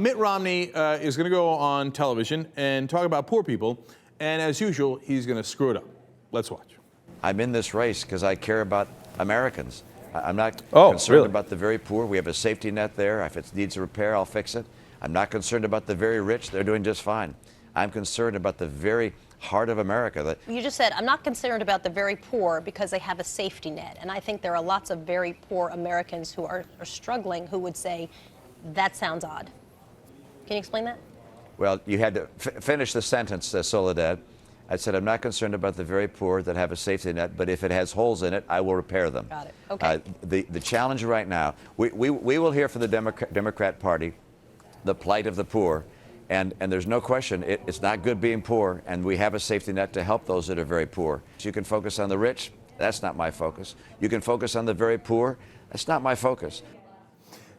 Mitt Romney is going to go on television and talk about poor people, and as usual, he's going to screw it up. Let's watch. I'm in this race because I care about Americans. I'm not Oh, concerned really? about the very poor. We have a safety net there. If it needs a repair, I'll fix it. I'm not concerned about the very rich. They're doing just fine. I'm concerned about the very heart of America. You just said, I'm not concerned about the very poor because they have a safety net. And I think there are lots of very poor Americans who are struggling who would say, that sounds odd. Can you explain that? Well, you had to finish the sentence, Soledad. I said, I'm not concerned about the very poor that have a safety net, but if it has holes in it, I will repair them. Got it. Okay. The challenge right now, we will hear from the Democrat Party the plight of the poor, and there's no question it's not good being poor, and we have a safety net to help those that are very poor. So you can focus on the rich. That's not my focus. You can focus on the very poor. That's not my focus.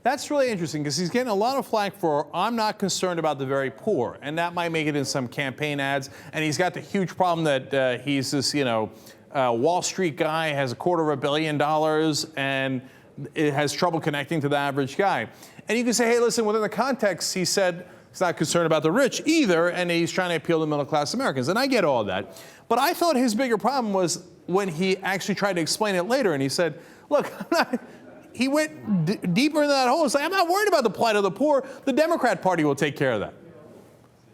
That's really interesting because he's getting a lot of flack for, I'm not concerned about the very poor. And that might make it in some campaign ads. And he's got the huge problem that he's this, Wall Street guy, has $250 million and it has trouble connecting to the average guy. And you can say, hey, listen, within the context, he said he's not concerned about the rich either, and he's trying to appeal to middle-class Americans. And I get all that. But I thought his bigger problem was when he actually tried to explain it later, and he said, look, he went deeper into that hole. It's like, I'm not worried about the plight of the poor. The Democrat Party will take care of that.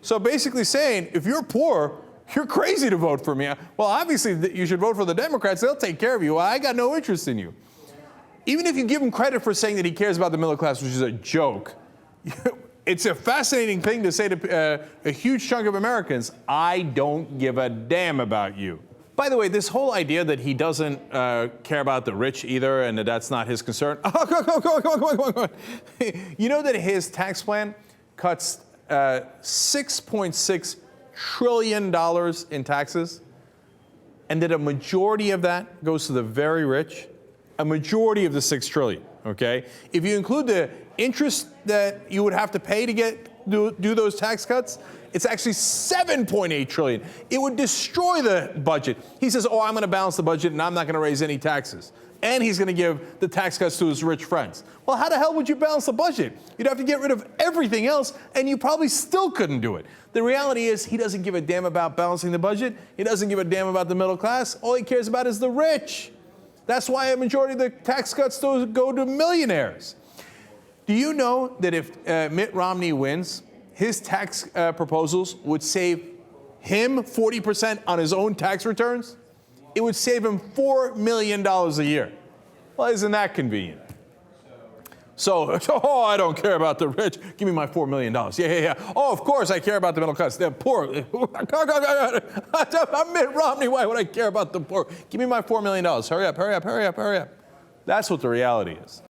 So basically saying, if you're poor, you're crazy to vote for me. Well, obviously, you should vote for the Democrats. They'll take care of you. I got no interest in you. Even if you give him credit for saying that he cares about the middle class, which is a joke, it's a fascinating thing to say to a huge chunk of Americans, I don't give a damn about you. By the way, this whole idea that he doesn't care about the rich either and that that's not his concern. Oh, come on. You know that his tax plan cuts $6.6 trillion in taxes, and that a majority of that goes to the very rich? A majority of the $6 trillion, okay? If you include the interest that you would have to pay to do those tax cuts, it's actually $7.8 trillion. It would destroy the budget. He says, oh, I'm going to balance the budget and I'm not going to raise any taxes. And he's going to give the tax cuts to his rich friends. Well, how the hell would you balance the budget? You'd have to get rid of everything else, and you probably still couldn't do it. The reality is he doesn't give a damn about balancing the budget. He doesn't give a damn about the middle class. All he cares about is the rich. That's why a majority of the tax cuts go to millionaires. Do you know that if Mitt Romney wins, his tax proposals would save him 40% on his own tax returns? It would save him $4 million a year. Well, isn't that convenient? So, oh, I don't care about the rich. Give me my $4 million. Yeah. Oh, of course I care about the middle class. They're poor. I'm Mitt Romney. Why would I care about the poor? Give me my $4 million. Hurry up. That's what the reality is.